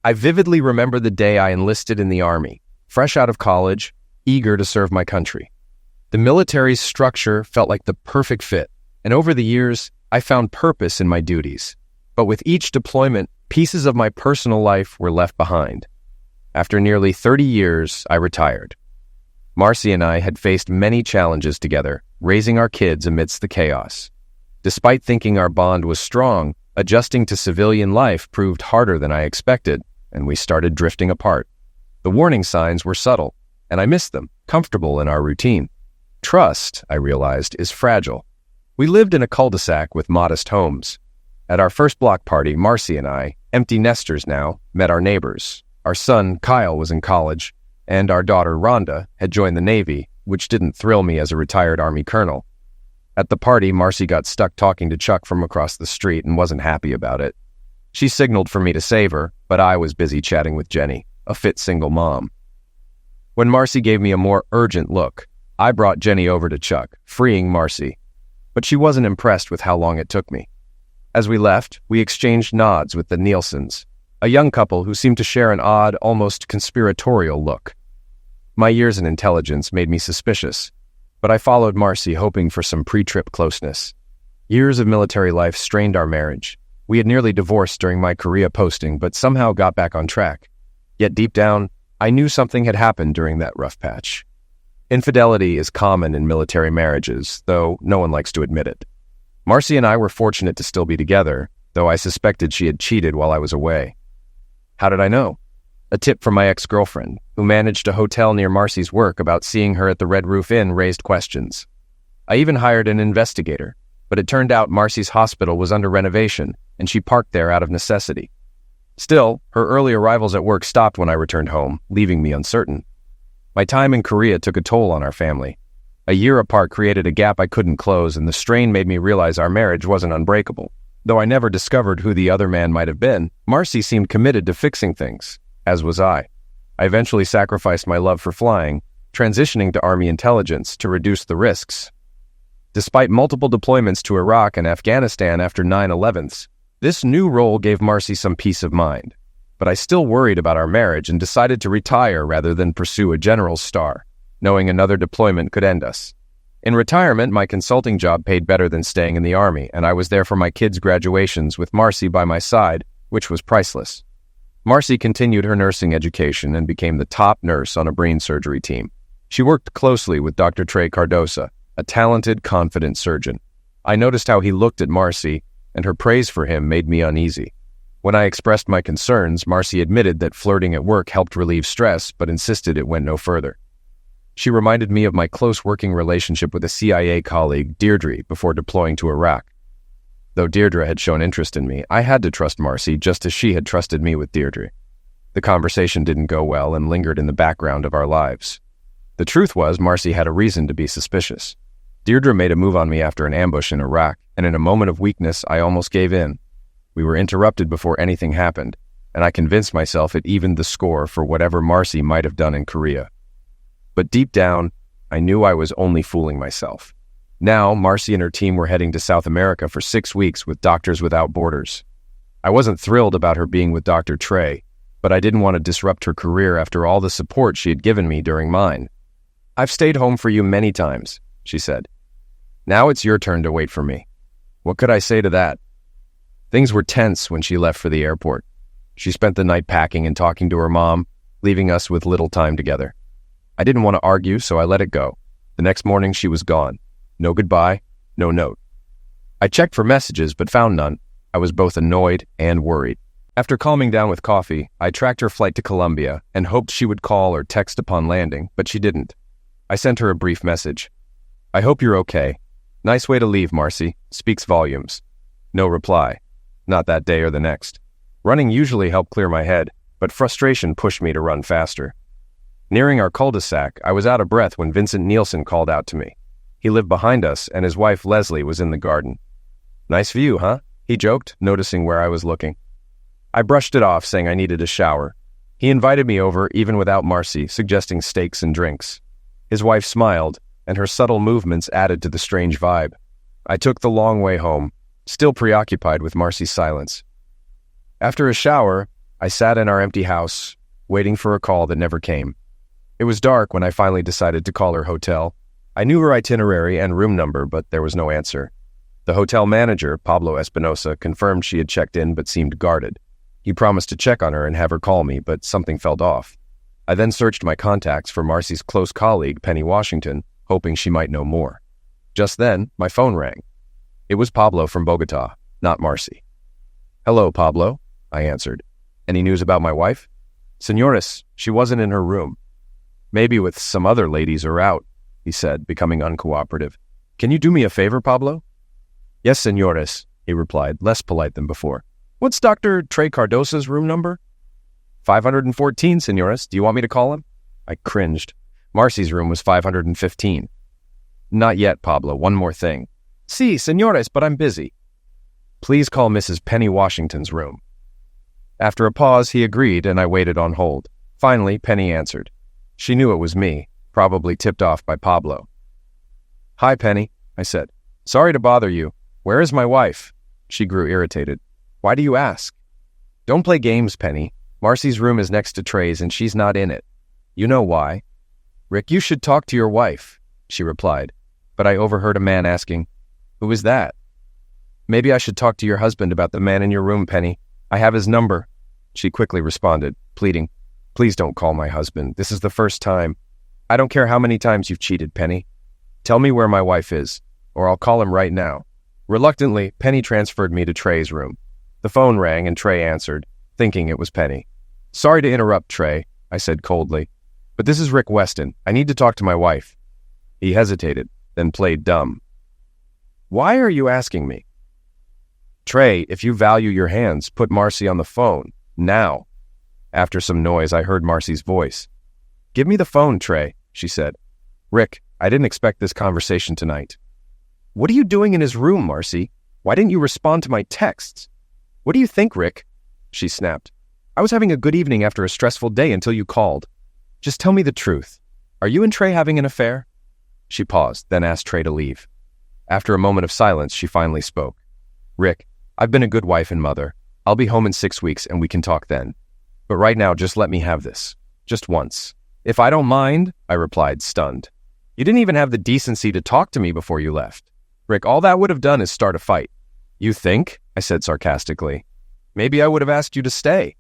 I vividly remember the day I enlisted in the Army, fresh out of college, eager to serve my country. The military's structure felt like the perfect fit, and over the years, I found purpose in my duties. But with each deployment, pieces of my personal life were left behind. After nearly 30 years, I retired. Marcy and I had faced many challenges together, raising our kids amidst the chaos. Despite thinking our bond was strong, adjusting to civilian life proved harder than I expected, and we started drifting apart. The warning signs were subtle, and I missed them, comfortable in our routine. Trust, I realized, is fragile. We lived in a cul-de-sac with modest homes. At our first block party, Marcy and I, empty nesters now, met our neighbors. Our son, Kyle, was in college, and our daughter, Rhonda, had joined the Navy, which didn't thrill me as a retired Army colonel. At the party, Marcy got stuck talking to Chuck from across the street and wasn't happy about it. She signaled for me to save her, but I was busy chatting with Jenny, a fit single mom. When Marcy gave me a more urgent look, I brought Jenny over to Chuck, freeing Marcy. But she wasn't impressed with how long it took me. As we left, we exchanged nods with the Nielsens, a young couple who seemed to share an odd, almost conspiratorial look. My years in intelligence made me suspicious, but I followed Marcy hoping for some pre-trip closeness. Years of military life strained our marriage. We had nearly divorced during my Korea posting, but somehow got back on track. Yet deep down, I knew something had happened during that rough patch. Infidelity is common in military marriages, though no one likes to admit it. Marcy and I were fortunate to still be together, though I suspected she had cheated while I was away. How did I know? A tip from my ex-girlfriend, who managed a hotel near Marcy's work about seeing her at the Red Roof Inn, raised questions. I even hired an investigator, but it turned out Marcy's hospital was under renovation, and she parked there out of necessity. Still, her early arrivals at work stopped when I returned home, leaving me uncertain. My time in Korea took a toll on our family. A year apart created a gap I couldn't close, and the strain made me realize our marriage wasn't unbreakable. Though I never discovered who the other man might have been, Marcy seemed committed to fixing things, as was I. I eventually sacrificed my love for flying, transitioning to Army intelligence to reduce the risks. Despite multiple deployments to Iraq and Afghanistan after 9/11s, this new role gave Marcy some peace of mind. But I still worried about our marriage and decided to retire rather than pursue a general's star, knowing another deployment could end us. In retirement, my consulting job paid better than staying in the Army, and I was there for my kids' graduations with Marcy by my side, which was priceless. Marcy continued her nursing education and became the top nurse on a brain surgery team. She worked closely with Dr. Trey Cardosa, a talented, confident surgeon. I noticed how he looked at Marcy, and her praise for him made me uneasy. When I expressed my concerns, Marcy admitted that flirting at work helped relieve stress, but insisted it went no further. She reminded me of my close working relationship with a CIA colleague, Deirdre, before deploying to Iraq. Though Deirdre had shown interest in me, I had to trust Marcy just as she had trusted me with Deirdre. The conversation didn't go well and lingered in the background of our lives. The truth was, Marcy had a reason to be suspicious. Deirdre made a move on me after an ambush in Iraq, and in a moment of weakness, I almost gave in. We were interrupted before anything happened, and I convinced myself it evened the score for whatever Marcy might have done in Korea. But deep down, I knew I was only fooling myself. Now, Marcy and her team were heading to South America for 6 weeks with Doctors Without Borders. I wasn't thrilled about her being with Dr. Trey, but I didn't want to disrupt her career after all the support she had given me during mine. "I've stayed home for you many times," she said. "Now it's your turn to wait for me." What could I say to that? Things were tense when she left for the airport. She spent the night packing and talking to her mom, leaving us with little time together. I didn't want to argue, so I let it go. The next morning, she was gone. No goodbye, no note. I checked for messages, but found none. I was both annoyed and worried. After calming down with coffee, I tracked her flight to Colombia and hoped she would call or text upon landing, but she didn't. I sent her a brief message. "I hope you're okay. Nice way to leave, Marcy. Speaks volumes." No reply. Not that day or the next. Running usually helped clear my head, but frustration pushed me to run faster. Nearing our cul-de-sac, I was out of breath when Vincent Nielsen called out to me. He lived behind us, and his wife Leslie was in the garden. "Nice view, huh?" he joked, noticing where I was looking. I brushed it off, saying I needed a shower. He invited me over, even without Marcy, suggesting steaks and drinks. His wife smiled, and her subtle movements added to the strange vibe. I took the long way home, still preoccupied with Marcy's silence. After a shower, I sat in our empty house, waiting for a call that never came. It was dark when I finally decided to call her hotel. I knew her itinerary and room number, but there was no answer. The hotel manager, Pablo Espinosa, confirmed she had checked in but seemed guarded. He promised to check on her and have her call me, but something felt off. I then searched my contacts for Marcy's close colleague, Penny Washington, hoping she might know more. Just then, my phone rang. It was Pablo from Bogota, not Marcy. "Hello, Pablo," I answered. "Any news about my wife?" "Señores, she wasn't in her room. Maybe with some other ladies or out," he said, becoming uncooperative. "Can you do me a favor, Pablo?" "Yes, señores," he replied, less polite than before. "What's Dr. Trey Cardosa's room number?" 514, señores. Do you want me to call him?" I cringed. Marcy's room was 515. "Not yet, Pablo. One more thing." "Sí, señores, but I'm busy." "Please call Mrs. Penny Washington's room." After a pause, he agreed, and I waited on hold. Finally, Penny answered. She knew it was me, probably tipped off by Pablo. "Hi, Penny," I said. "Sorry to bother you. Where is my wife?" She grew irritated. "Why do you ask?" "Don't play games, Penny. Marcy's room is next to Trey's, and she's not in it. You know why." "Rick, you should talk to your wife," she replied, but I overheard a man asking, "Who is that?" "Maybe I should talk to your husband about the man in your room, Penny. I have his number." She quickly responded, pleading, "Please don't call my husband. This is the first time. I don't care how many times you've cheated, Penny. Tell me where my wife is, or I'll call him right now." Reluctantly, Penny transferred me to Trey's room. The phone rang and Trey answered, thinking it was Penny. "Sorry to interrupt, Trey," I said coldly, "but this is Rick Weston. I need to talk to my wife." He hesitated, then played dumb. "Why are you asking me?" "Trey, if you value your hands, put Marcy on the phone, now." After some noise, I heard Marcy's voice. "Give me the phone, Trey," she said. "Rick, I didn't expect this conversation tonight." "What are you doing in his room, Marcy? Why didn't you respond to my texts?" "What do you think, Rick?" she snapped. "I was having a good evening after a stressful day until you called. Just tell me the truth. Are you and Trey having an affair?" She paused, then asked Trey to leave. After a moment of silence, she finally spoke. "Rick, I've been a good wife and mother. I'll be home in 6 weeks and we can talk then. But right now, just let me have this. Just once." "If I don't mind," I replied, stunned. "You didn't even have the decency to talk to me before you left. Rick, all that would have done is start a fight." "You think?" I said sarcastically. "Maybe I would have asked you to stay."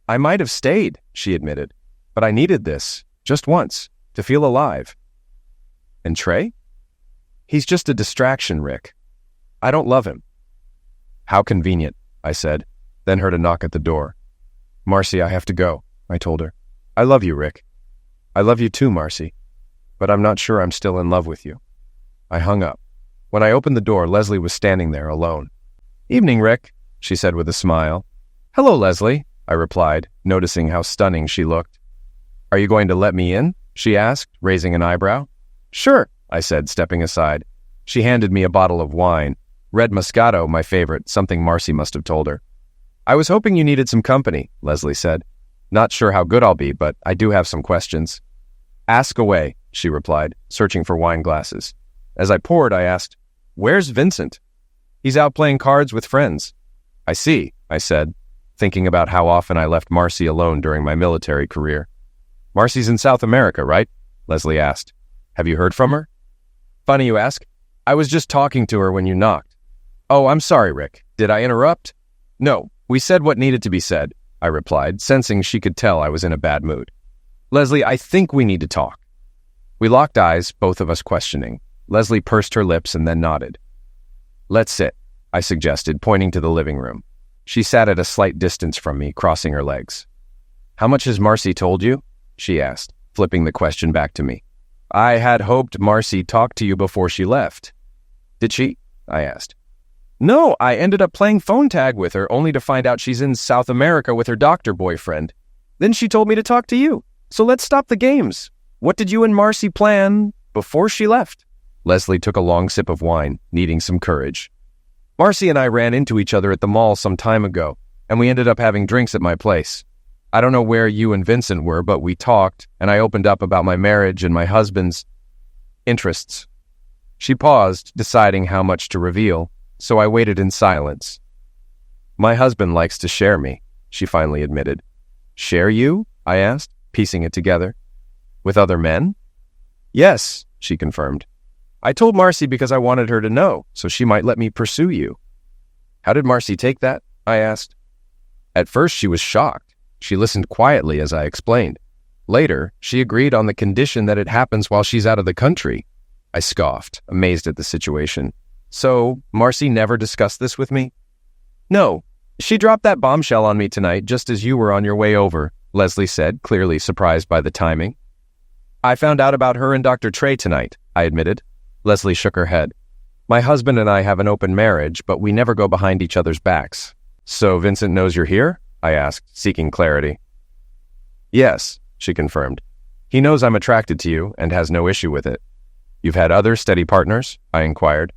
"I might have stayed," she admitted. "But I needed this, just once, to feel alive." "And Trey?" "He's just a distraction, Rick. I don't love him." "How convenient," I said, then heard a knock at the door. "Marcy, I have to go," I told her. "I love you, Rick." "I love you too, Marcy. But I'm not sure I'm still in love with you." I hung up. When I opened the door, Leslie was standing there alone. "Evening, Rick," she said with a smile. "Hello, Leslie," I replied, noticing how stunning she looked. "Are you going to let me in?" she asked, raising an eyebrow. "Sure," I said, stepping aside. She handed me a bottle of wine. Red Moscato, my favorite, something Marcy must have told her. "I was hoping you needed some company," Leslie said. "Not sure how good I'll be, but I do have some questions." "Ask away," she replied, searching for wine glasses. As I poured, I asked, "Where's Vincent?" "He's out playing cards with friends." "I see," I said, thinking about how often I left Marcy alone during my military career. "Marcy's in South America, right?" Leslie asked. "Have you heard from her?" "Funny you ask. I was just talking to her when you knocked." "Oh, I'm sorry, Rick. Did I interrupt?" "No, we said what needed to be said," I replied, sensing she could tell I was in a bad mood. "Leslie, I think we need to talk." We locked eyes, both of us questioning. Leslie pursed her lips and then nodded. "Let's sit," I suggested, pointing to the living room. She sat at a slight distance from me, crossing her legs. "How much has Marcy told you?" she asked, flipping the question back to me. "I had hoped Marcy talked to you before she left." "Did she?" I asked. "No, I ended up playing phone tag with her, only to find out she's in South America with her doctor boyfriend. Then she told me to talk to you. So let's stop the games. What did you and Marcy plan before she left?" Leslie took a long sip of wine, needing some courage. "Marcy and I ran into each other at the mall some time ago, and we ended up having drinks at my place. I don't know where you and Vincent were, but we talked, and I opened up about my marriage and my husband's interests." She paused, deciding how much to reveal, so I waited in silence. "My husband likes to share me," she finally admitted. Share you? I asked, piecing it together. With other men? Yes, she confirmed. I told Marcy because I wanted her to know, so she might let me pursue you. How did Marcy take that? I asked. At first, she was shocked. She listened quietly as I explained. Later, she agreed on the condition that it happens while she's out of the country. I scoffed, amazed at the situation. So, Marcy never discussed this with me? No. She dropped that bombshell on me tonight just as you were on your way over, Leslie said, clearly surprised by the timing. I found out about her and Dr. Trey tonight, I admitted. Leslie shook her head. My husband and I have an open marriage, but we never go behind each other's backs. So Vincent knows you're here? I asked, seeking clarity. Yes, she confirmed. He knows I'm attracted to you and has no issue with it. You've had other steady partners? I inquired.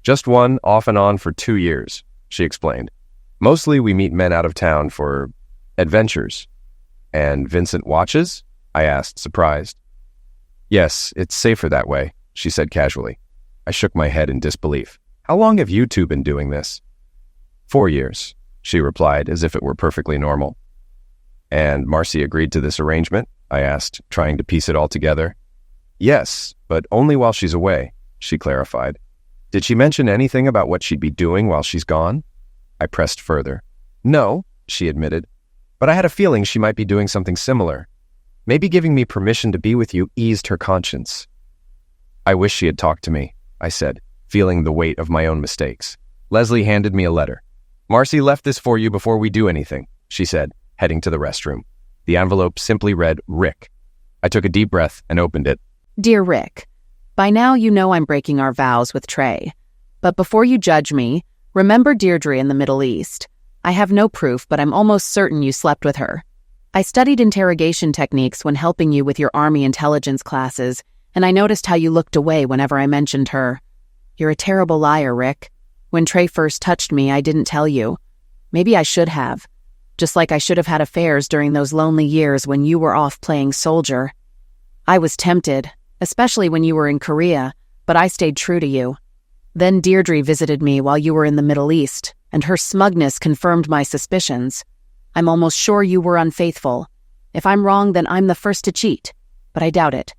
Just one, off and on for 2 years, she explained. Mostly we meet men out of town for adventures. And Vincent watches? I asked, surprised. Yes, it's safer that way, she said casually. I shook my head in disbelief. How long have you two been doing this? 4 years, she replied, as if it were perfectly normal. And Marcy agreed to this arrangement? I asked, trying to piece it all together. Yes, but only while she's away, she clarified. Did she mention anything about what she'd be doing while she's gone? I pressed further. No, she admitted, but I had a feeling she might be doing something similar. Maybe giving me permission to be with you eased her conscience. I wish she had talked to me, I said, feeling the weight of my own mistakes. Leslie handed me a letter. Marcy left this for you before we do anything, she said, heading to the restroom. The envelope simply read, Rick. I took a deep breath and opened it. Dear Rick, by now you know I'm breaking our vows with Trey. But before you judge me, remember Deirdre in the Middle East. I have no proof, but I'm almost certain you slept with her. I studied interrogation techniques when helping you with your Army intelligence classes, and I noticed how you looked away whenever I mentioned her. You're a terrible liar, Rick. When Trey first touched me, I didn't tell you. Maybe I should have. Just like I should have had affairs during those lonely years when you were off playing soldier. I was tempted, especially when you were in Korea, but I stayed true to you. Then Deirdre visited me while you were in the Middle East, and her smugness confirmed my suspicions. I'm almost sure you were unfaithful. If I'm wrong, then I'm the first to cheat, but I doubt it.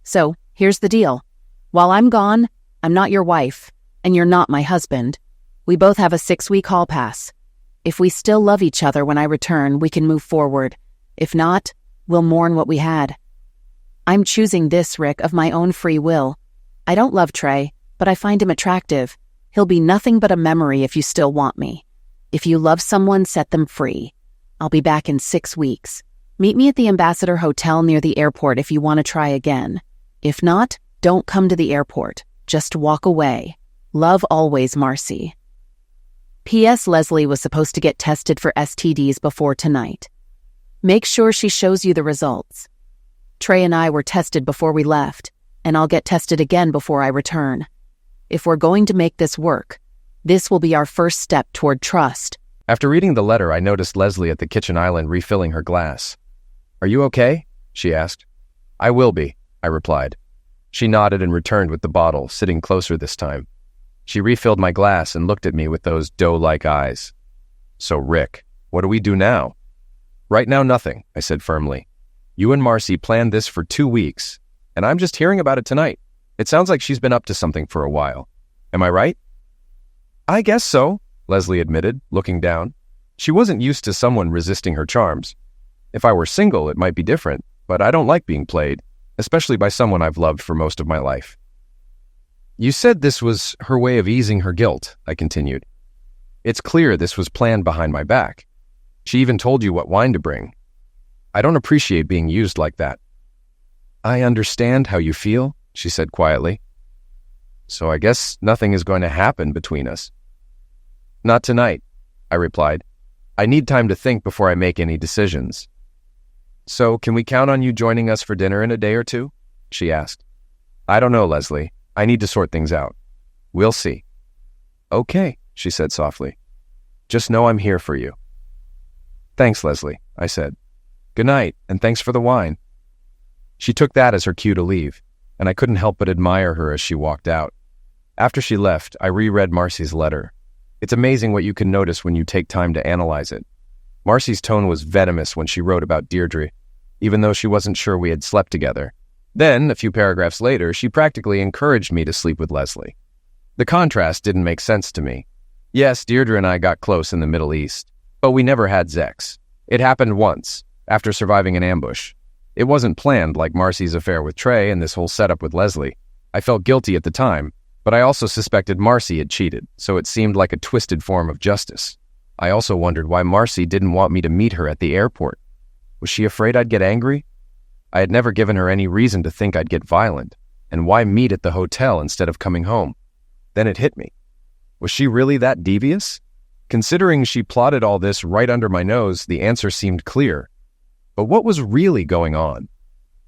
So, here's the deal. While I'm gone, I'm not your wife, and you're not my husband. We both have a 6-week hall pass. If we still love each other when I return, we can move forward. If not, we'll mourn what we had. I'm choosing this, Rick, of my own free will. I don't love Trey, but I find him attractive. He'll be nothing but a memory if you still want me. If you love someone, set them free. I'll be back in 6 weeks. Meet me at the Ambassador Hotel near the airport if you want to try again. If not, don't come to the airport. Just walk away. Love always, Marcy. P.S. Leslie was supposed to get tested for STDs before tonight. Make sure she shows you the results. Trey and I were tested before we left, and I'll get tested again before I return. If we're going to make this work, this will be our first step toward trust. After reading the letter, I noticed Leslie at the kitchen island refilling her glass. Are you okay? She asked. I will be, I replied. She nodded and returned with the bottle, sitting closer this time. She refilled my glass and looked at me with those doe-like eyes. So, Rick, what do we do now? Right now, nothing, I said firmly. You and Marcy planned this for 2 weeks, and I'm just hearing about it tonight. It sounds like she's been up to something for a while. Am I right? I guess so, Leslie admitted, looking down. She wasn't used to someone resisting her charms. If I were single, it might be different, but I don't like being played, especially by someone I've loved for most of my life. You said this was her way of easing her guilt, I continued. It's clear this was planned behind my back. She even told you what wine to bring. I don't appreciate being used like that. I understand how you feel, she said quietly. So I guess nothing is going to happen between us. Not tonight, I replied. I need time to think before I make any decisions. So can we count on you joining us for dinner in a day or two? She asked. I don't know, Leslie. I need to sort things out. We'll see. Okay, she said softly. Just know I'm here for you. Thanks, Leslie, I said. Good night, and thanks for the wine. She took that as her cue to leave, and I couldn't help but admire her as she walked out. After she left, I reread Marcy's letter. It's amazing what you can notice when you take time to analyze it. Marcy's tone was venomous when she wrote about Deirdre, even though she wasn't sure we had slept together. Then, a few paragraphs later, she practically encouraged me to sleep with Leslie. The contrast didn't make sense to me. Yes, Deirdre and I got close in the Middle East, but we never had sex. It happened once, after surviving an ambush. It wasn't planned like Marcy's affair with Trey and this whole setup with Leslie. I felt guilty at the time, but I also suspected Marcy had cheated, so it seemed like a twisted form of justice. I also wondered why Marcy didn't want me to meet her at the airport. Was she afraid I'd get angry? I had never given her any reason to think I'd get violent, and why meet at the hotel instead of coming home? Then it hit me. Was she really that devious? Considering she plotted all this right under my nose, the answer seemed clear. But what was really going on?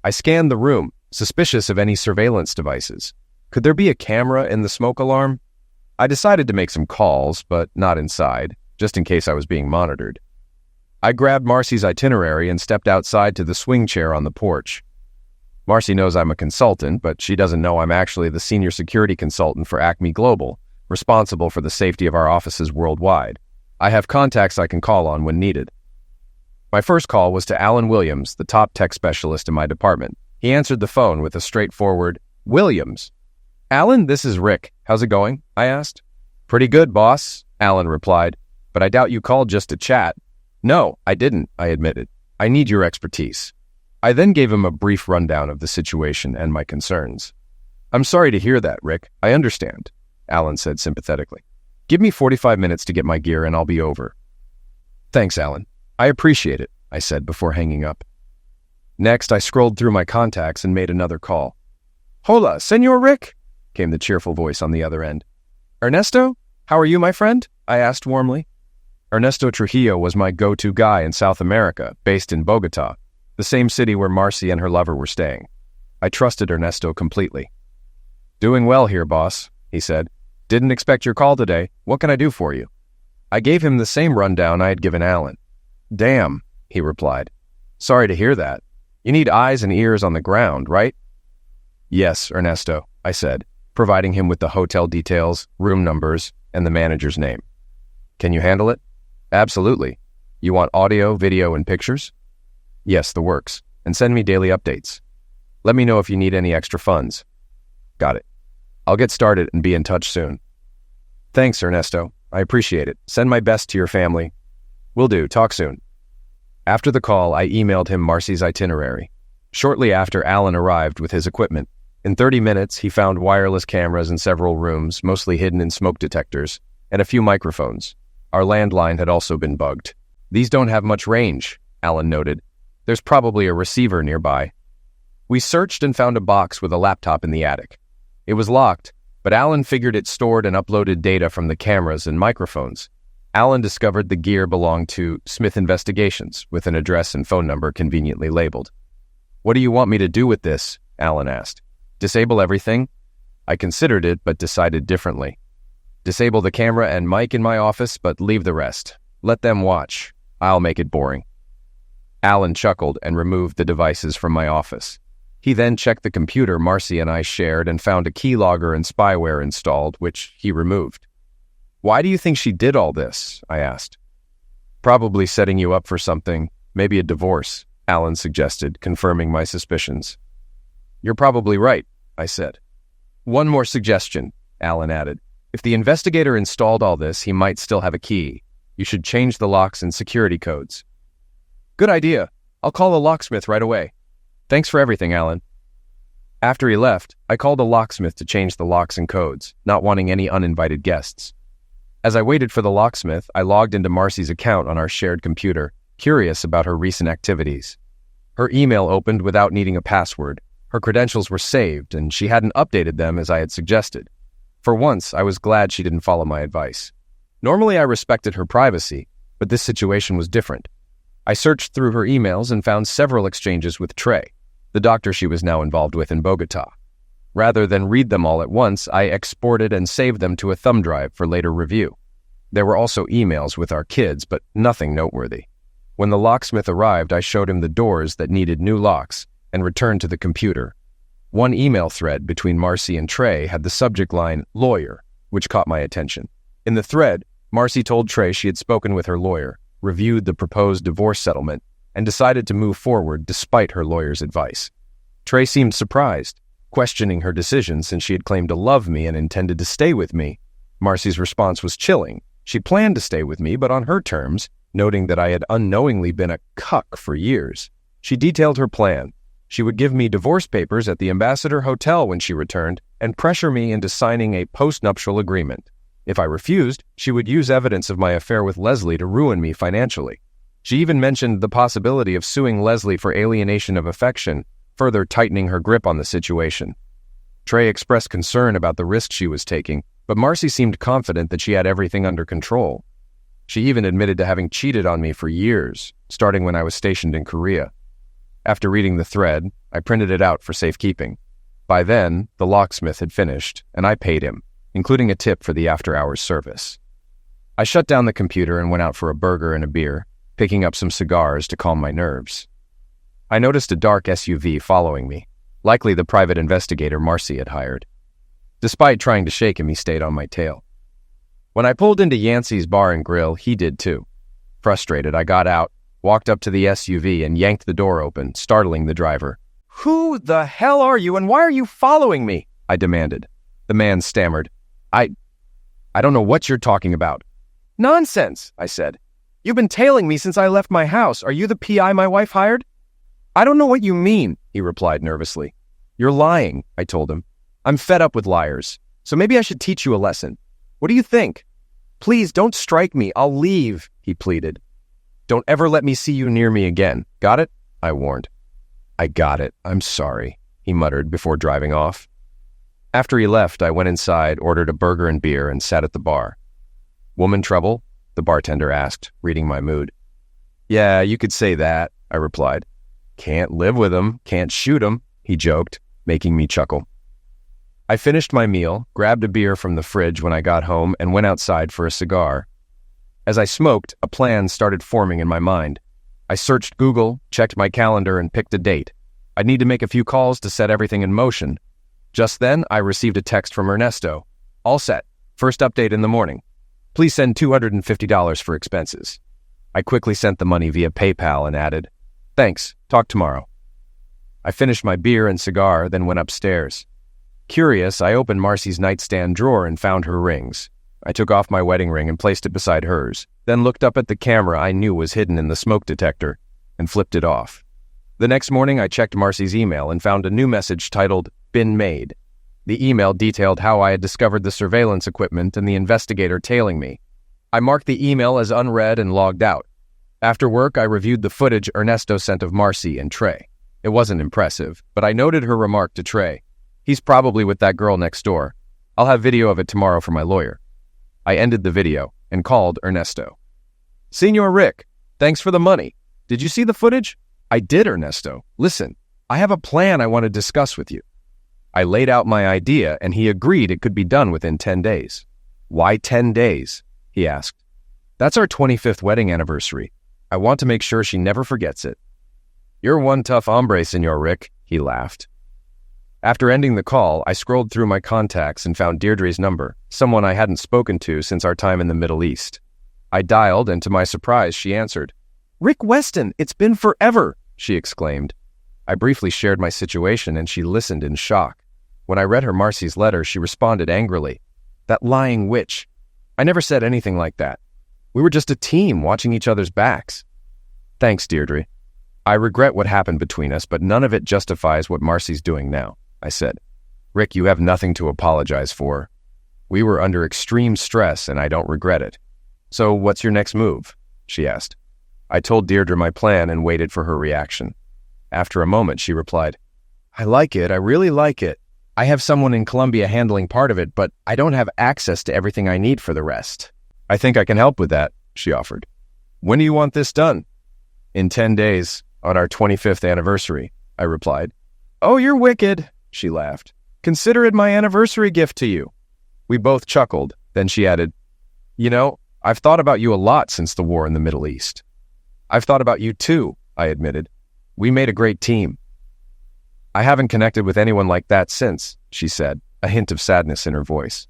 I scanned the room, suspicious of any surveillance devices. Could there be a camera in the smoke alarm? I decided to make some calls, but not inside, just in case I was being monitored. I grabbed Marcy's itinerary and stepped outside to the swing chair on the porch. Marcy knows I'm a consultant, but she doesn't know I'm actually the senior security consultant for Acme Global, responsible for the safety of our offices worldwide. I have contacts I can call on when needed. My first call was to Alan Williams, the top tech specialist in my department. He answered the phone with a straightforward, "Williams." "Alan, this is Rick. How's it going?" I asked. "Pretty good, boss," Alan replied, "but I doubt you called just to chat." "No, I didn't," I admitted. "I need your expertise." I then gave him a brief rundown of the situation and my concerns. "I'm sorry to hear that, Rick. I understand," Alan said sympathetically. "Give me 45 minutes to get my gear and I'll be over." "Thanks, Alan. I appreciate it," I said before hanging up. Next, I scrolled through my contacts and made another call. "Hola, Senor Rick," came the cheerful voice on the other end. "Ernesto? How are you, my friend?" I asked warmly. Ernesto Trujillo was my go-to guy in South America, based in Bogota, the same city where Marcy and her lover were staying. I trusted Ernesto completely. "Doing well here, boss," he said. "Didn't expect your call today. What can I do for you?" I gave him the same rundown I had given Alan. "Damn," he replied. "Sorry to hear that. You need eyes and ears on the ground, right?" "Yes, Ernesto," I said, providing him with the hotel details, room numbers, and the manager's name. "Can you handle it?" "Absolutely. You want audio, video, and pictures?" "Yes, the works. And send me daily updates. Let me know if you need any extra funds." "Got it. I'll get started and be in touch soon." "Thanks, Ernesto. I appreciate it. Send my best to your family." "Will do. Talk soon." After the call, I emailed him Marcy's itinerary. Shortly after, Alan arrived with his equipment. In 30 minutes, he found wireless cameras in several rooms, mostly hidden in smoke detectors, and a few microphones. Our landline had also been bugged. "These don't have much range," Alan noted. "There's probably a receiver nearby." We searched and found a box with a laptop in the attic. It was locked, but Alan figured it stored and uploaded data from the cameras and microphones. Alan discovered the gear belonged to Smith Investigations, with an address and phone number conveniently labeled. "What do you want me to do with this?" Alan asked. "Disable everything?" I considered it, but decided differently. "Disable the camera and mic in my office, but leave the rest. Let them watch. I'll make it boring." Alan chuckled and removed the devices from my office. He then checked the computer Marcy and I shared and found a keylogger and spyware installed, which he removed. "Why do you think she did all this?" I asked. "Probably setting you up for something, maybe a divorce," Alan suggested, confirming my suspicions. "You're probably right," I said. "One more suggestion," Alan added. "If the investigator installed all this, he might still have a key. You should change the locks and security codes." "Good idea. I'll call a locksmith right away. Thanks for everything, Alan." After he left, I called a locksmith to change the locks and codes, not wanting any uninvited guests. As I waited for the locksmith, I logged into Marcy's account on our shared computer, curious about her recent activities. Her email opened without needing a password. Her credentials were saved, and she hadn't updated them as I had suggested. For once, I was glad she didn't follow my advice. Normally, I respected her privacy, but this situation was different. I searched through her emails and found several exchanges with Trey, the doctor she was now involved with in Bogota. Rather than read them all at once, I exported and saved them to a thumb drive for later review. There were also emails with our kids, but nothing noteworthy. When the locksmith arrived, I showed him the doors that needed new locks and returned to the computer. One email thread between Marcy and Trey had the subject line, "lawyer," which caught my attention. In the thread, Marcy told Trey she had spoken with her lawyer, reviewed the proposed divorce settlement, and decided to move forward despite her lawyer's advice. Trey seemed surprised, questioning her decision since she had claimed to love me and intended to stay with me. Marcy's response was chilling. She planned to stay with me, but on her terms, noting that I had unknowingly been a cuck for years. She detailed her plan. She would give me divorce papers at the Ambassador Hotel when she returned and pressure me into signing a postnuptial agreement. If I refused, she would use evidence of my affair with Leslie to ruin me financially. She even mentioned the possibility of suing Leslie for alienation of affection, further tightening her grip on the situation. Trey expressed concern about the risk she was taking, but Marcy seemed confident that she had everything under control. She even admitted to having cheated on me for years, starting when I was stationed in Korea. After reading the thread, I printed it out for safekeeping. By then, the locksmith had finished, and I paid him, including a tip for the after-hours service. I shut down the computer and went out for a burger and a beer, picking up some cigars to calm my nerves. I noticed a dark SUV following me, likely the private investigator Marcy had hired. Despite trying to shake him, he stayed on my tail. When I pulled into Yancey's Bar and Grill, he did too. Frustrated, I got out, walked up to the SUV and yanked the door open, startling the driver. "Who the hell are you and why are you following me?" I demanded. The man stammered. I don't know what you're talking about." "Nonsense," I said. "You've been tailing me since I left my house. Are you the PI my wife hired?" "I don't know what you mean," he replied nervously. "You're lying," I told him. "I'm fed up with liars, so maybe I should teach you a lesson. What do you think?" "Please don't strike me. I'll leave," he pleaded. "Don't ever let me see you near me again. Got it?" I warned. "I got it. I'm sorry," he muttered before driving off. After he left, I went inside, ordered a burger and beer, and sat at the bar. "Woman trouble?" the bartender asked, reading my mood. "Yeah, you could say that," I replied. "Can't live with him, can't shoot him," he joked, making me chuckle. I finished my meal, grabbed a beer from the fridge when I got home, and went outside for a cigar. As I smoked, a plan started forming in my mind. I searched Google, checked my calendar, and picked a date. I'd need to make a few calls to set everything in motion. Just then, I received a text from Ernesto. "All set. First update in the morning. Please send $250 for expenses." I quickly sent the money via PayPal and added, "Thanks. Talk tomorrow." I finished my beer and cigar, then went upstairs. Curious, I opened Marcy's nightstand drawer and found her rings. I took off my wedding ring and placed it beside hers, then looked up at the camera I knew was hidden in the smoke detector and flipped it off. The next morning, I checked Marcy's email and found a new message titled, "Been Made." The email detailed how I had discovered the surveillance equipment and the investigator tailing me. I marked the email as unread and logged out. After work, I reviewed the footage Ernesto sent of Marcy and Trey. It wasn't impressive, but I noted her remark to Trey. "He's probably with that girl next door. I'll have video of it tomorrow for my lawyer." I ended the video and called Ernesto. "Senor Rick, thanks for the money. Did you see the footage?" "I did, Ernesto. Listen, I have a plan I want to discuss with you." I laid out my idea and he agreed it could be done within 10 days. "Why 10 days?" he asked. "That's our 25th wedding anniversary. I want to make sure she never forgets it." "You're one tough hombre, Senor Rick," he laughed. After ending the call, I scrolled through my contacts and found Deirdre's number, someone I hadn't spoken to since our time in the Middle East. I dialed, and to my surprise, she answered. "Rick Weston, it's been forever," she exclaimed. I briefly shared my situation, and she listened in shock. When I read her Marcy's letter, she responded angrily. "That lying witch. I never said anything like that. We were just a team watching each other's backs." "Thanks, Deirdre. I regret what happened between us, but none of it justifies what Marcy's doing now," I said. "Rick, you have nothing to apologize for. We were under extreme stress, and I don't regret it. So what's your next move?" she asked. I told Deirdre my plan and waited for her reaction. After a moment, she replied, "I like it. I really like it. I have someone in Colombia handling part of it, but I don't have access to everything I need for the rest." "I think I can help with that," she offered. "When do you want this done?" "In 10 days, on our 25th anniversary," I replied. "Oh, you're wicked," she laughed. "Consider it my anniversary gift to you." We both chuckled. Then she added, "You know, I've thought about you a lot since the war in the Middle East." "I've thought about you too," I admitted. "We made a great team." "I haven't connected with anyone like that since," she said, a hint of sadness in her voice.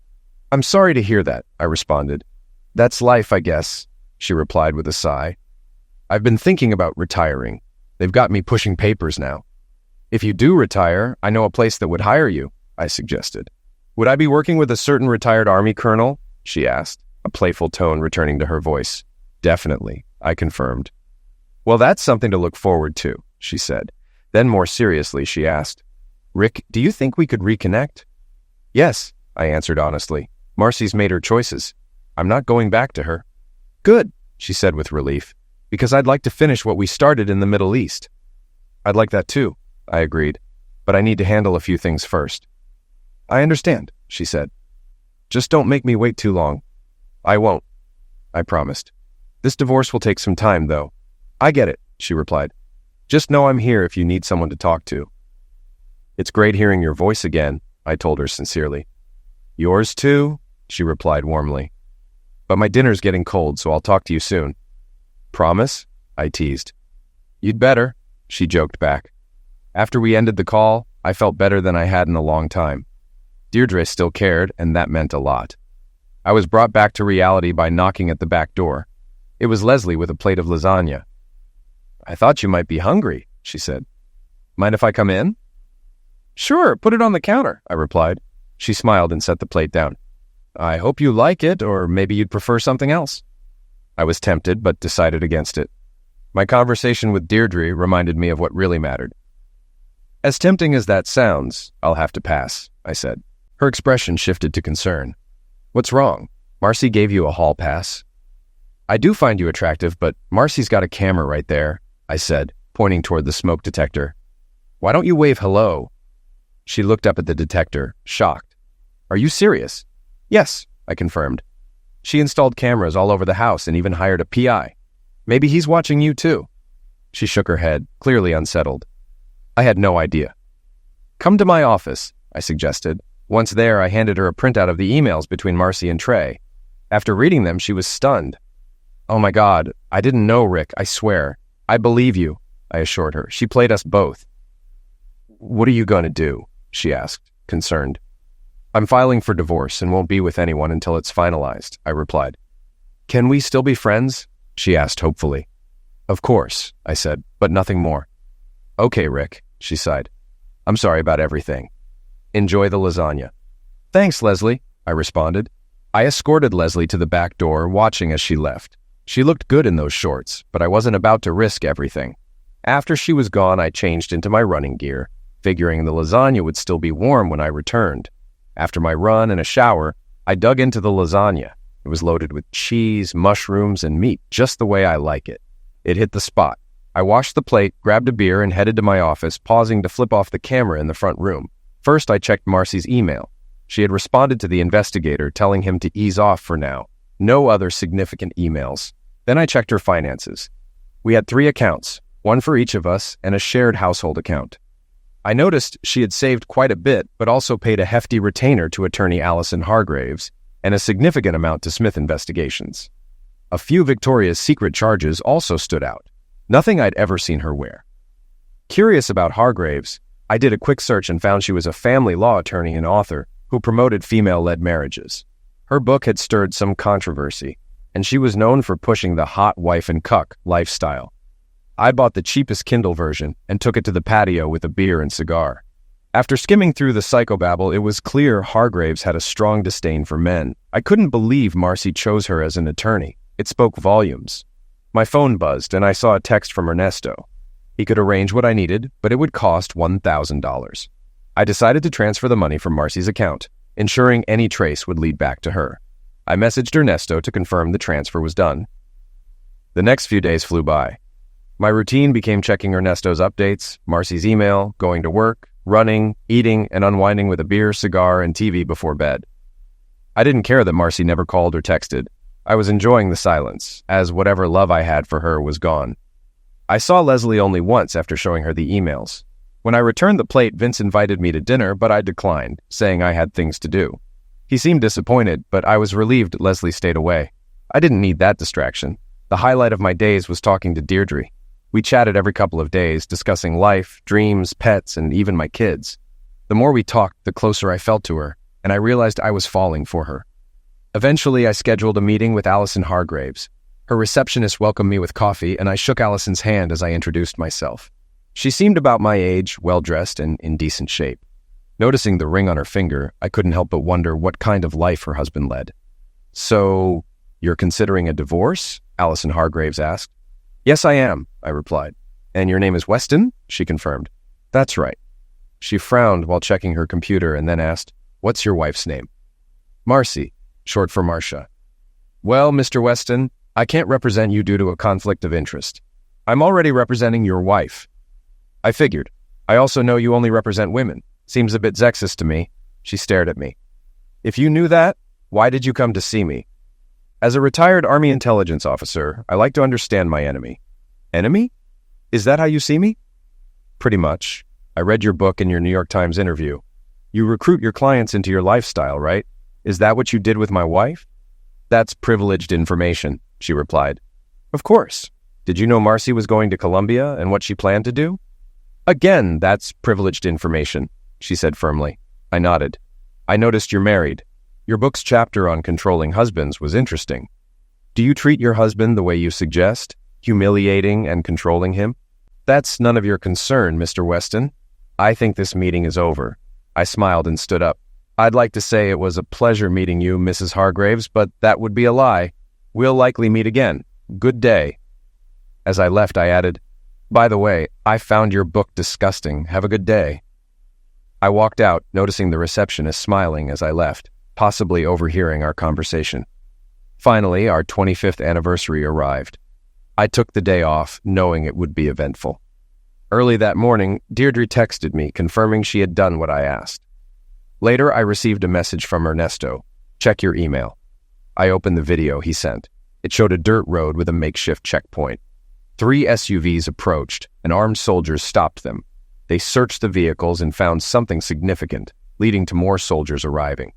"I'm sorry to hear that," I responded. "That's life, I guess," she replied with a sigh. I've been thinking about retiring. They've got me pushing papers now. If you do retire, I know a place that would hire you, I suggested. Would I be working with a certain retired Army colonel? She asked, a playful tone returning to her voice. Definitely, I confirmed. Well, that's something to look forward to, she said. Then more seriously, she asked, Rick, do you think we could reconnect? Yes, I answered honestly. Marcy's made her choices. I'm not going back to her. Good, she said with relief, because I'd like to finish what we started in the Middle East. I'd like that too, I agreed, but I need to handle a few things first. I understand, she said. Just don't make me wait too long. I won't, I promised. This divorce will take some time, though. I get it, she replied. Just know I'm here if you need someone to talk to. It's great hearing your voice again, I told her sincerely. Yours too, she replied warmly. But my dinner's getting cold, so I'll talk to you soon. Promise? I teased. You'd better, she joked back. After we ended the call, I felt better than I had in a long time. Deirdre still cared, and that meant a lot. I was brought back to reality by knocking at the back door. It was Leslie with a plate of lasagna. I thought you might be hungry, she said. Mind if I come in? Sure, put it on the counter, I replied. She smiled and set the plate down. I hope you like it, or maybe you'd prefer something else. I was tempted, but decided against it. My conversation with Deirdre reminded me of what really mattered. As tempting as that sounds, I'll have to pass, I said. Her expression shifted to concern. What's wrong? Marcy gave you a hall pass. I do find you attractive, but Marcy's got a camera right there, I said, pointing toward the smoke detector. Why don't you wave hello? She looked up at the detector, shocked. Are you serious? Yes, I confirmed. She installed cameras all over the house and even hired a PI. Maybe he's watching you too. She shook her head, clearly unsettled. I had no idea. Come to my office, I suggested. Once there, I handed her a printout of the emails between Marcy and Trey. After reading them, she was stunned. Oh my God, I didn't know, Rick, I swear. I believe you, I assured her. She played us both. What are you going to do? She asked, concerned. I'm filing for divorce and won't be with anyone until it's finalized, I replied. Can we still be friends? She asked hopefully. Of course, I said, but nothing more. Okay, Rick, she sighed. I'm sorry about everything. Enjoy the lasagna. Thanks, Leslie, I responded. I escorted Leslie to the back door, watching as she left. She looked good in those shorts, but I wasn't about to risk everything. After she was gone, I changed into my running gear, figuring the lasagna would still be warm when I returned. After my run and a shower, I dug into the lasagna. It was loaded with cheese, mushrooms, and meat, just the way I like it. It hit the spot. I washed the plate, grabbed a beer, and headed to my office, pausing to flip off the camera in the front room. First, I checked Marcy's email. She had responded to the investigator, telling him to ease off for now. No other significant emails. Then I checked her finances. We had 3 accounts, one for each of us, and a shared household account. I noticed she had saved quite a bit, but also paid a hefty retainer to attorney Allison Hargraves, and a significant amount to Smith Investigations. A few Victoria's Secret charges also stood out. Nothing I'd ever seen her wear. Curious about Hargraves, I did a quick search and found she was a family law attorney and author who promoted female-led marriages. Her book had stirred some controversy, and she was known for pushing the hot wife and cuck lifestyle. I bought the cheapest Kindle version and took it to the patio with a beer and cigar. After skimming through the psychobabble, it was clear Hargraves had a strong disdain for men. I couldn't believe Marcy chose her as an attorney. It spoke volumes. My phone buzzed, and I saw a text from Ernesto. He could arrange what I needed, but it would cost $1,000. I decided to transfer the money from Marcy's account, ensuring any trace would lead back to her. I messaged Ernesto to confirm the transfer was done. The next few days flew by. My routine became checking Ernesto's updates, Marcy's email, going to work, running, eating, and unwinding with a beer, cigar, and TV before bed. I didn't care that Marcy never called or texted. I was enjoying the silence, as whatever love I had for her was gone. I saw Leslie only once after showing her the emails. When I returned the plate, Vince invited me to dinner, but I declined, saying I had things to do. He seemed disappointed, but I was relieved Leslie stayed away. I didn't need that distraction. The highlight of my days was talking to Deirdre. We chatted every couple of days, discussing life, dreams, pets, and even my kids. The more we talked, the closer I felt to her, and I realized I was falling for her. Eventually, I scheduled a meeting with Allison Hargraves. Her receptionist welcomed me with coffee, and I shook Allison's hand as I introduced myself. She seemed about my age, well-dressed, and in decent shape. Noticing the ring on her finger, I couldn't help but wonder what kind of life her husband led. "So, you're considering a divorce?" Allison Hargraves asked. "Yes, I am," I replied. "And your name is Weston?" she confirmed. "That's right." She frowned while checking her computer and then asked, "What's your wife's name?" "Marcy, short for Marcia." "Well, Mr. Weston, I can't represent you due to a conflict of interest. I'm already representing your wife." "I figured. I also know you only represent women. Seems a bit sexist to me." She stared at me. "If you knew that, why did you come to see me?" "As a retired Army intelligence officer, I like to understand my enemy." "Enemy? Is that how you see me?" "Pretty much. I read your book and your New York Times interview. You recruit your clients into your lifestyle, right? Is that what you did with my wife?" "That's privileged information," she replied. "Of course. Did you know Marcy was going to Colombia and what she planned to do?" "Again, that's privileged information," she said firmly. I nodded. "I noticed you're married. Your book's chapter on controlling husbands was interesting. Do you treat your husband the way you suggest, humiliating and controlling him?" "That's none of your concern, Mr. Weston. I think this meeting is over." I smiled and stood up. "I'd like to say it was a pleasure meeting you, Mrs. Hargraves, but that would be a lie. We'll likely meet again. Good day." As I left, I added, "By the way, I found your book disgusting. Have a good day." I walked out, noticing the receptionist smiling as I left, possibly overhearing our conversation. Finally, our 25th anniversary arrived. I took the day off, knowing it would be eventful. Early that morning, Deirdre texted me, confirming she had done what I asked. Later, I received a message from Ernesto. "Check your email." I opened the video he sent. It showed a dirt road with a makeshift checkpoint. 3 SUVs approached, and armed soldiers stopped them. They searched the vehicles and found something significant, leading to more soldiers arriving.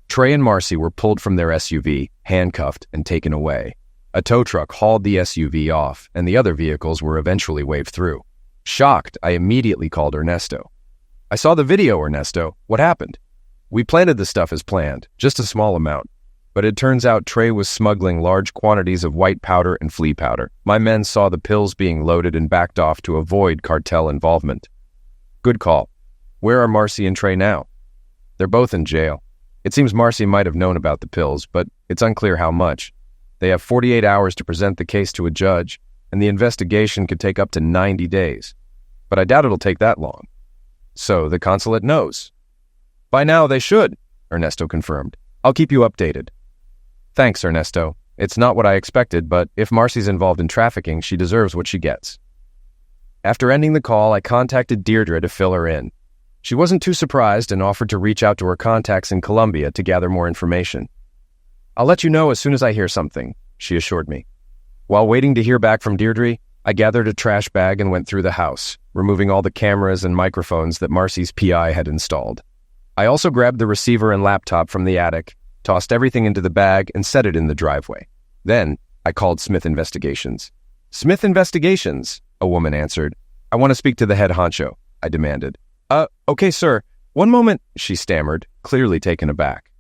Trey and Marcy were pulled from their SUV, handcuffed, and taken away. A tow truck hauled the SUV off, and the other vehicles were eventually waved through. Shocked, I immediately called Ernesto. "I saw the video, Ernesto. What happened?" "We planted the stuff as planned, just a small amount. But it turns out Trey was smuggling large quantities of white powder and flea powder. My men saw the pills being loaded and backed off to avoid cartel involvement." "Good call. Where are Marcy and Trey now?" "They're both in jail. It seems Marcy might have known about the pills, but it's unclear how much. They have 48 hours to present the case to a judge, and the investigation could take up to 90 days. But I doubt it'll take that long." "So the consulate knows?" "By now they should," Ernesto confirmed. "I'll keep you updated." "Thanks, Ernesto. It's not what I expected, but if Marcy's involved in trafficking, she deserves what she gets." After ending the call, I contacted Deirdre to fill her in. She wasn't too surprised and offered to reach out to her contacts in Colombia to gather more information. "I'll let you know as soon as I hear something," she assured me. While waiting to hear back from Deirdre, I gathered a trash bag and went through the house, removing all the cameras and microphones that Marcy's PI had installed. I also grabbed the receiver and laptop from the attic, tossed everything into the bag, and set it in the driveway. Then, I called Smith Investigations. "Smith Investigations," a woman answered. "I want to speak to the head honcho," I demanded. Okay, sir. One moment," she stammered, clearly taken aback.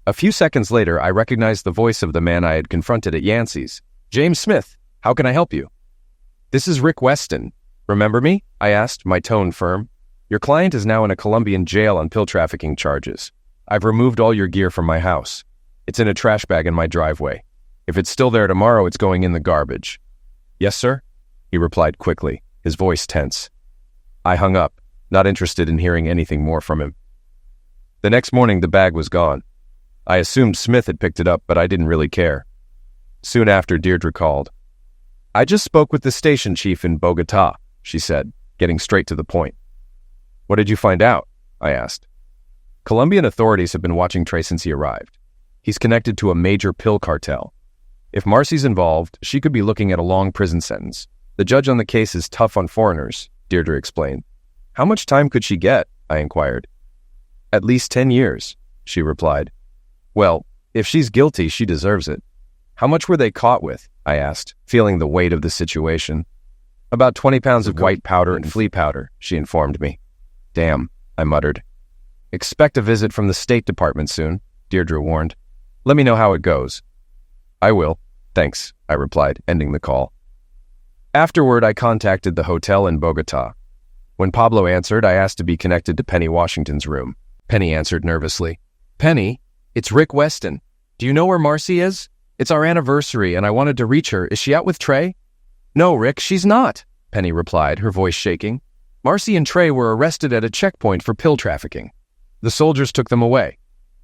A few seconds later, I recognized the voice of the man I had confronted at Yancey's. "James Smith, how can I help you?" "This is Rick Weston. Remember me?" I asked, my tone firm. "Your client is now in a Colombian jail on pill trafficking charges. I've removed all your gear from my house. It's in a trash bag in my driveway. If it's still there tomorrow, it's going in the garbage." "Yes, sir," he replied quickly, his voice tense. I hung up, not interested in hearing anything more from him. The next morning, the bag was gone. I assumed Smith had picked it up, but I didn't really care. Soon after, Deirdre called. "I just spoke with the station chief in Bogota," she said, getting straight to the point. "What did you find out?" I asked. "Colombian authorities have been watching Trey since he arrived. He's connected to a major pill cartel. If Marcy's involved, she could be looking at a long prison sentence. The judge on the case is tough on foreigners," Deirdre explained. "How much time could she get?" I inquired. "At least 10 years, she replied. "Well, if she's guilty, she deserves it." "How much were they caught with?" I asked, feeling the weight of the situation. "About 20 pounds of white powder and flea powder," she informed me. "Damn," I muttered. "Expect a visit from the State Department soon," Deirdre warned. "Let me know how it goes." "I will. Thanks, I replied, ending the call. Afterward, I contacted the hotel in Bogota. When Pablo answered, I asked to be connected to Penny Washington's room. Penny answered nervously. Penny, it's Rick Weston. Do you know where Marcy is? It's our anniversary, and I wanted to reach her. Is she out with Trey? No, Rick, she's not, Penny replied, her voice shaking. Marcy and Trey were arrested at a checkpoint for pill trafficking. The soldiers took them away.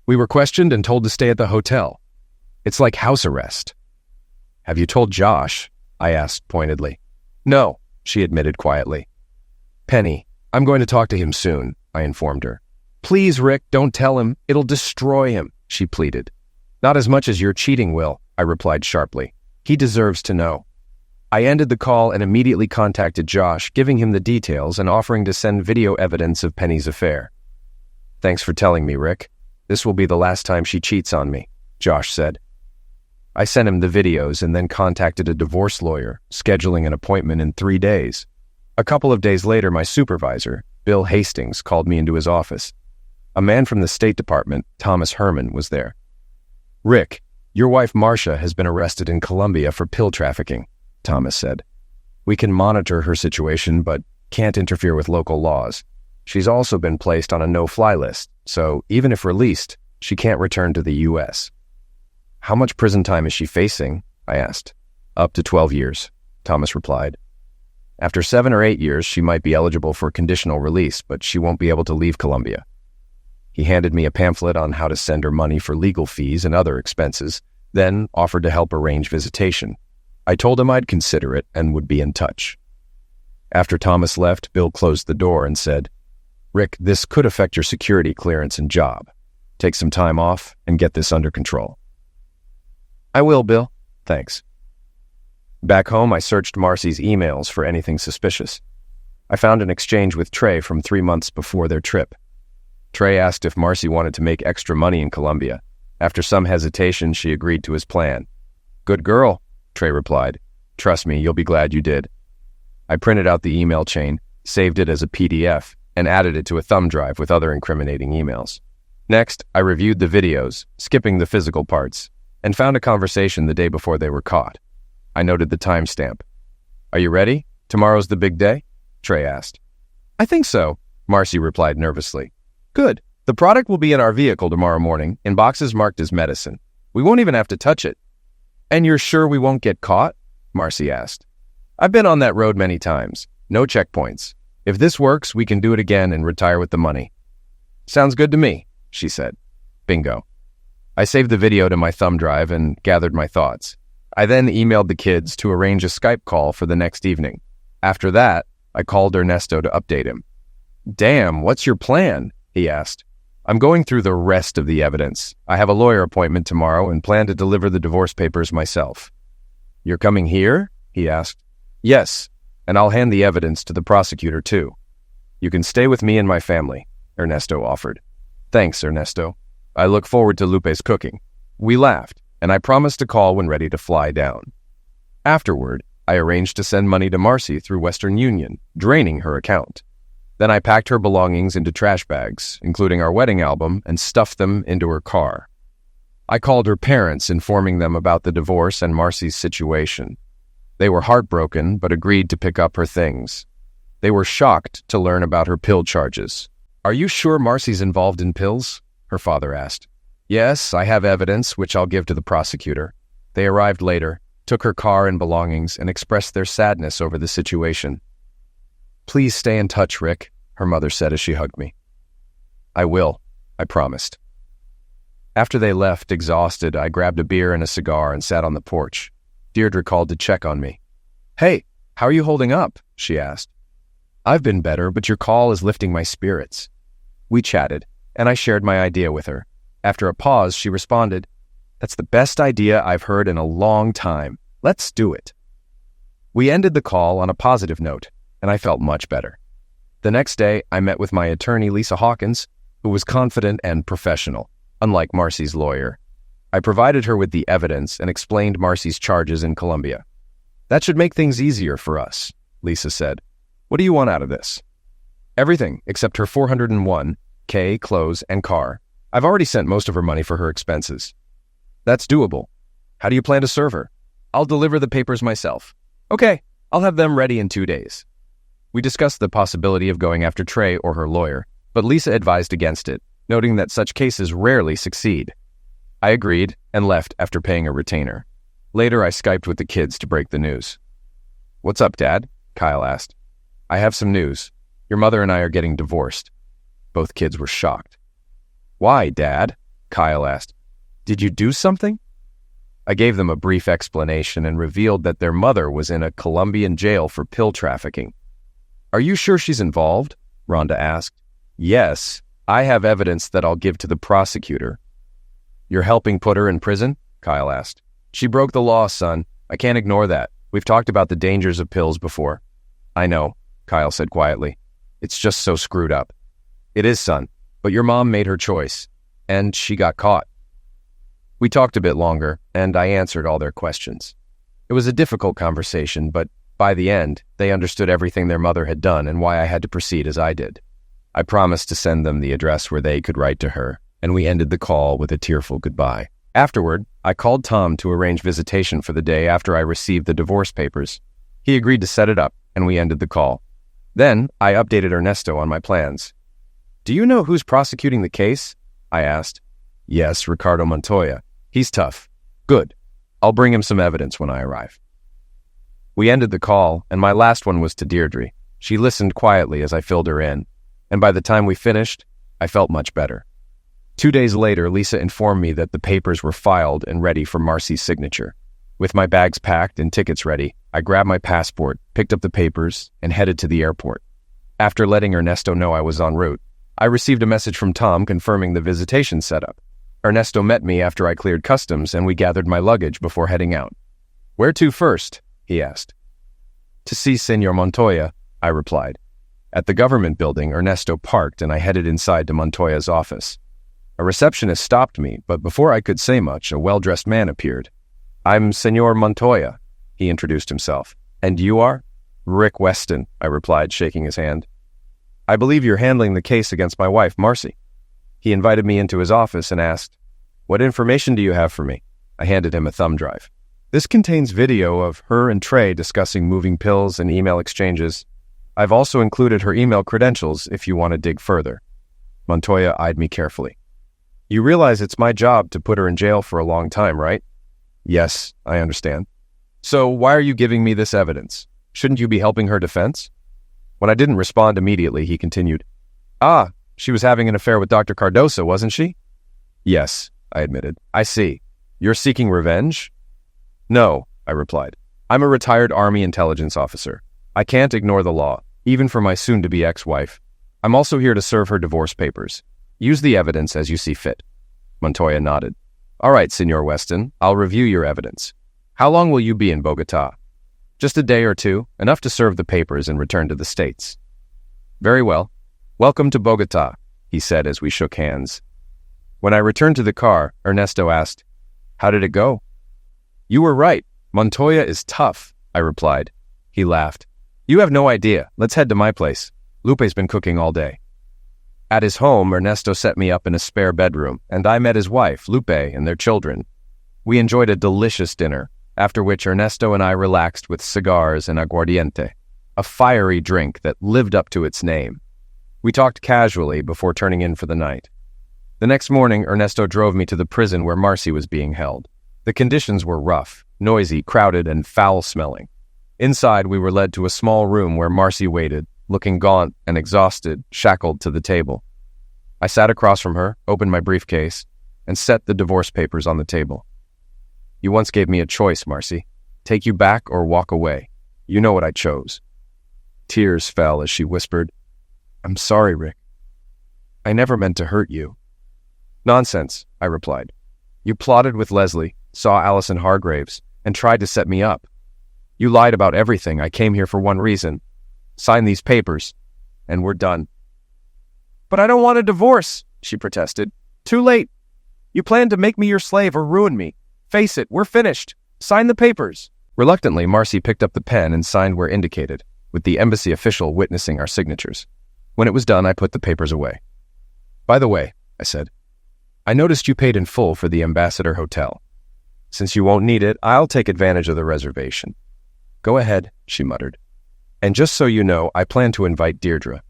We were questioned and told to stay at the hotel. It's like house arrest. Have you told Josh? I asked pointedly. No, she admitted quietly. Penny, I'm going to talk to him soon, I informed her. Please, Rick, don't tell him. It'll destroy him, she pleaded. Not as much as your cheating will, I replied sharply. He deserves to know. I ended the call and immediately contacted Josh, giving him the details and offering to send video evidence of Penny's affair. Thanks for telling me, Rick. This will be the last time she cheats on me, Josh said. I sent him the videos and then contacted a divorce lawyer, scheduling an appointment in 3 days. A couple of days later, my supervisor, Bill Hastings, called me into his office. A man from the State Department, Thomas Herman, was there. Rick, your wife Marcia has been arrested in Colombia for pill trafficking, Thomas said. We can monitor her situation, but can't interfere with local laws. She's also been placed on a no-fly list, so even if released, she can't return to the U.S. How much prison time is she facing? I asked. Up to 12 years, Thomas replied. After 7 or 8 years, she might be eligible for conditional release, but she won't be able to leave Colombia. He handed me a pamphlet on how to send her money for legal fees and other expenses, then offered to help arrange visitation. I told him I'd consider it and would be in touch. After Thomas left, Bill closed the door and said, Rick, this could affect your security clearance and job. Take some time off and get this under control. I will, Bill. Thanks. Back home, I searched Marcy's emails for anything suspicious. I found an exchange with Trey from 3 months before their trip. Trey asked if Marcy wanted to make extra money in Colombia. After some hesitation, she agreed to his plan. Good girl, Trey replied. Trust me, you'll be glad you did. I printed out the email chain, saved it as a PDF, and added it to a thumb drive with other incriminating emails. Next, I reviewed the videos, skipping the physical parts, and found a conversation the day before they were caught. I noted the timestamp. Are you ready? Tomorrow's the big day? Trey asked. I think so, Marcy replied nervously. Good. The product will be in our vehicle tomorrow morning, in boxes marked as medicine. We won't even have to touch it. And you're sure we won't get caught? Marcy asked. I've been on that road many times. No checkpoints. If this works, we can do it again and retire with the money. Sounds good to me, she said. Bingo. I saved the video to my thumb drive and gathered my thoughts. I then emailed the kids to arrange a Skype call for the next evening. After that, I called Ernesto to update him. Damn, what's your plan? He asked. I'm going through the rest of the evidence. I have a lawyer appointment tomorrow and plan to deliver the divorce papers myself. You're coming here? He asked. Yes, and I'll hand the evidence to the prosecutor too. You can stay with me and my family, Ernesto offered. Thanks, Ernesto. I look forward to Lupe's cooking. We laughed, and I promised to call when ready to fly down. Afterward, I arranged to send money to Marcy through Western Union, draining her account. Then I packed her belongings into trash bags, including our wedding album, and stuffed them into her car. I called her parents, informing them about the divorce and Marcy's situation. They were heartbroken, but agreed to pick up her things. They were shocked to learn about her pill charges. Are you sure Marcy's involved in pills? Her father asked. Yes, I have evidence, which I'll give to the prosecutor. They arrived later, took her car and belongings, and expressed their sadness over the situation. Please stay in touch, Rick, her mother said as she hugged me. I will, I promised. After they left, exhausted, I grabbed a beer and a cigar and sat on the porch. Deirdre called to check on me. Hey, how are you holding up? She asked. I've been better, but your call is lifting my spirits. We chatted, and I shared my idea with her. After a pause, she responded, That's the best idea I've heard in a long time. Let's do it. We ended the call on a positive note, and I felt much better. The next day, I met with my attorney, Lisa Hawkins, who was confident and professional, unlike Marcy's lawyer. I provided her with the evidence and explained Marcy's charges in Colombia. That should make things easier for us, Lisa said. What do you want out of this? Everything except her $401K, clothes, and car. I've already sent most of her money for her expenses. That's doable. How do you plan to serve her? I'll deliver the papers myself. Okay, I'll have them ready in 2 days. We discussed the possibility of going after Trey or her lawyer, but Lisa advised against it, noting that such cases rarely succeed. I agreed and left after paying a retainer. Later, I Skyped with the kids to break the news. "What's up, Dad?" Kyle asked. "I have some news. Your mother and I are getting divorced." Both kids were shocked. "Why, Dad?" Kyle asked. "Did you do something?" I gave them a brief explanation and revealed that their mother was in a Colombian jail for pill trafficking. "Are you sure she's involved?" Rhonda asked. "Yes, I have evidence that I'll give to the prosecutor." "You're helping put her in prison?" Kyle asked. "She broke the law, son. I can't ignore that. We've talked about the dangers of pills before." "I know," Kyle said quietly. "It's just so screwed up." "It is, son, but your mom made her choice, and she got caught." We talked a bit longer, and I answered all their questions. It was a difficult conversation, but by the end, they understood everything their mother had done and why I had to proceed as I did. I promised to send them the address where they could write to her, and we ended the call with a tearful goodbye. Afterward, I called Tom to arrange visitation for the day after I received the divorce papers. He agreed to set it up, and we ended the call. Then, I updated Ernesto on my plans. "Do you know who's prosecuting the case?" I asked. "Yes, Ricardo Montoya. He's tough." "Good. I'll bring him some evidence when I arrive." We ended the call, and my last one was to Deirdre. She listened quietly as I filled her in, and by the time we finished, I felt much better. 2 days later, Lisa informed me that the papers were filed and ready for Marcy's signature. With my bags packed and tickets ready, I grabbed my passport, picked up the papers, and headed to the airport. After letting Ernesto know I was en route, I received a message from Tom confirming the visitation setup. Ernesto met me after I cleared customs, and we gathered my luggage before heading out. "Where to first?" he asked. "To see Senor Montoya," I replied. At the government building, Ernesto parked, and I headed inside to Montoya's office. A receptionist stopped me, but before I could say much, a well-dressed man appeared. "I'm Senor Montoya," he introduced himself. "And you are?" "Rick Weston," I replied, shaking his hand. "I believe you're handling the case against my wife, Marcy." He invited me into his office and asked, "What information do you have for me?" I handed him a thumb drive. "This contains video of her and Trey discussing moving pills and email exchanges. I've also included her email credentials if you want to dig further." Montoya eyed me carefully. "You realize it's my job to put her in jail for a long time, right?" "Yes, I understand." "So why are you giving me this evidence? Shouldn't you be helping her defense?" When I didn't respond immediately, he continued, "Ah, she was having an affair with Dr. Cardoso, wasn't she?" "Yes," I admitted. "I see. You're seeking revenge?" "No," I replied. "I'm a retired Army intelligence officer. I can't ignore the law, even for my soon-to-be ex-wife. I'm also here to serve her divorce papers. Use the evidence as you see fit." Montoya nodded. "All right, Senor Weston, I'll review your evidence. How long will you be in Bogota?" "Just a day or two, enough to serve the papers and return to the States." "Very well. Welcome to Bogota," he said as we shook hands. When I returned to the car, Ernesto asked, "How did it go?" "You were right. Montoya is tough," I replied. He laughed. "You have no idea. Let's head to my place. Lupe's been cooking all day." At his home, Ernesto set me up in a spare bedroom, and I met his wife, Lupe, and their children. We enjoyed a delicious dinner, after which Ernesto and I relaxed with cigars and aguardiente, a fiery drink that lived up to its name. We talked casually before turning in for the night. The next morning, Ernesto drove me to the prison where Marcy was being held. The conditions were rough, noisy, crowded, and foul-smelling. Inside, we were led to a small room where Marcy waited, looking gaunt and exhausted, shackled to the table. I sat across from her, opened my briefcase, and set the divorce papers on the table. "You once gave me a choice, Marcy. Take you back or walk away. You know what I chose." Tears fell as she whispered, "I'm sorry, Rick. I never meant to hurt you." "Nonsense," I replied. "You plotted with Leslie, saw Allison Hargraves, and tried to set me up. You lied about everything. I came here for one reason. Sign these papers, and we're done." "But I don't want a divorce," she protested. "Too late. You plan to make me your slave or ruin me. Face it, we're finished. Sign the papers." Reluctantly, Marcy picked up the pen and signed where indicated, with the embassy official witnessing our signatures. When it was done, I put the papers away. "By the way," I said, "I noticed you paid in full for the Ambassador Hotel." Since you won't need it, I'll take advantage of the reservation. Go ahead, she muttered. And just so you know, I plan to invite Deirdre.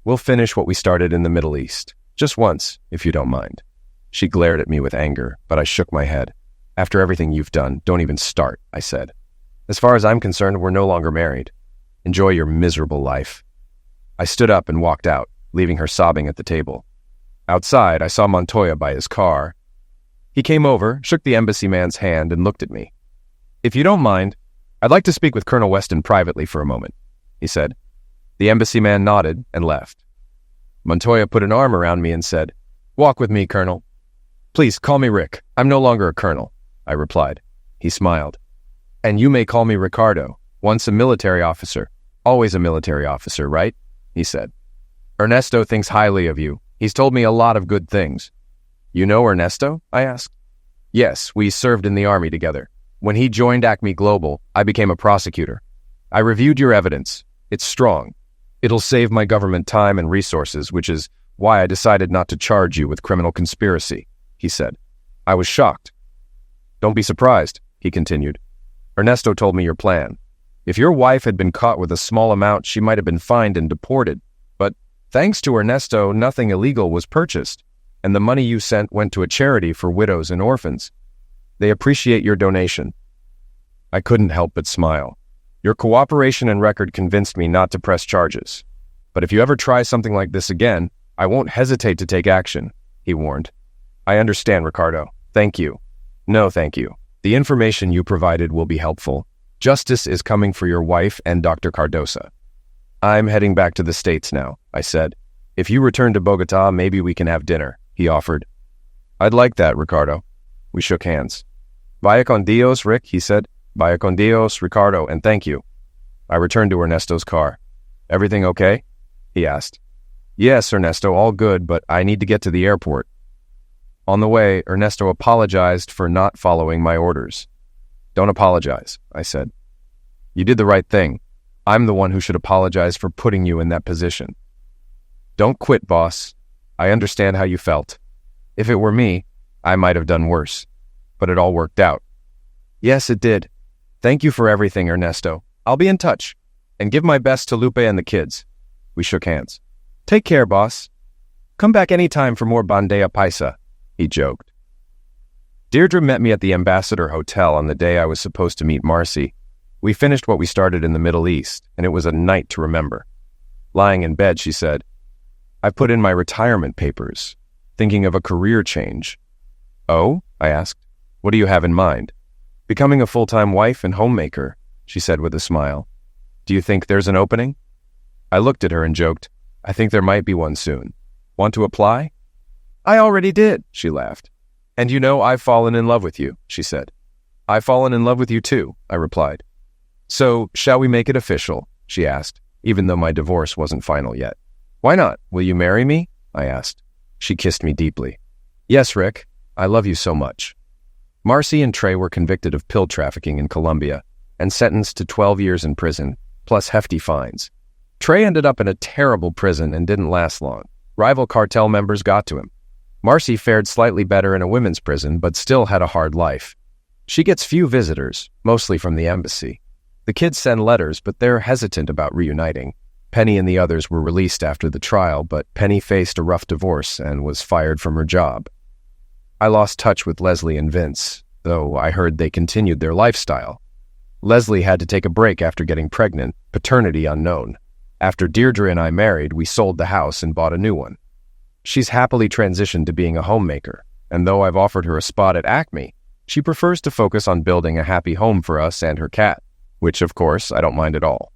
We'll finish what we started in the Middle East. Just once, if you don't mind. She glared at me with anger, but I shook my head. After everything you've done, don't even start, I said. As far as I'm concerned, we're no longer married. Enjoy your miserable life. I stood up and walked out, leaving her sobbing at the table. Outside, I saw Montoya by his car. He came over, shook the embassy man's hand, and looked at me. If you don't mind, I'd like to speak with Colonel Weston privately for a moment, he said. The embassy man nodded and left. Montoya put an arm around me and said, Walk with me, Colonel. Please, call me Rick. I'm no longer a colonel, I replied. He smiled. And you may call me Ricardo, once a military officer. Always a military officer, right? He said. Ernesto thinks highly of you. He's told me a lot of good things. You know Ernesto? I asked. Yes, we served in the army together. When he joined Acme Global, I became a prosecutor. I reviewed your evidence. It's strong. It'll save my government time and resources, which is why I decided not to charge you with criminal conspiracy, he said. I was shocked. Don't be surprised, he continued. Ernesto told me your plan. If your wife had been caught with a small amount, she might have been fined and deported. But thanks to Ernesto, nothing illegal was purchased, and the money you sent went to a charity for widows and orphans. They appreciate your donation. I couldn't help but smile. Your cooperation and record convinced me not to press charges. But if you ever try something like this again, I won't hesitate to take action, he warned. I understand, Ricardo. Thank you. No, thank you. The information you provided will be helpful. Justice is coming for your wife and Dr. Cardosa. I'm heading back to the States now, I said. If you return to Bogota, maybe we can have dinner, he offered. I'd like that, Ricardo. We shook hands. Vaya con Dios, Rick, he said. Vaya con Dios, Ricardo, and thank you. I returned to Ernesto's car. Everything okay? He asked. Yes, Ernesto, all good, but I need to get to the airport. On the way, Ernesto apologized for not following my orders. Don't apologize, I said. You did the right thing. I'm the one who should apologize for putting you in that position. Don't quit, boss. I understand how you felt. If it were me, I might have done worse. But it all worked out. Yes, it did. Thank you for everything, Ernesto. I'll be in touch. And give my best to Lupe and the kids. We shook hands. Take care, boss. Come back anytime for more bandeja paisa, he joked. Deirdre met me at the Ambassador Hotel on the day I was supposed to meet Marcy. We finished what we started in the Middle East, and it was a night to remember. Lying in bed, she said, I've put in my retirement papers, thinking of a career change. Oh? I asked. What do you have in mind? Becoming a full-time wife and homemaker, she said with a smile. Do you think there's an opening? I looked at her and joked, I think there might be one soon. Want to apply? I already did, she laughed. And you know I've fallen in love with you, she said. I've fallen in love with you too, I replied. So, shall we make it official? She asked, even though my divorce wasn't final yet. Why not? Will you marry me? I asked. She kissed me deeply. Yes, Rick. I love you so much. Marcy and Trey were convicted of pill trafficking in Colombia and sentenced to 12 years in prison, plus hefty fines. Trey ended up in a terrible prison and didn't last long. Rival cartel members got to him. Marcy fared slightly better in a women's prison, but still had a hard life. She gets few visitors, mostly from the embassy. The kids send letters, but they're hesitant about reuniting. Penny and the others were released after the trial, but Penny faced a rough divorce and was fired from her job. I lost touch with Leslie and Vince, though I heard they continued their lifestyle. Leslie had to take a break after getting pregnant, paternity unknown. After Deirdre and I married, we sold the house and bought a new one. She's happily transitioned to being a homemaker, and though I've offered her a spot at Acme, she prefers to focus on building a happy home for us and her cat, which, of course, I don't mind at all.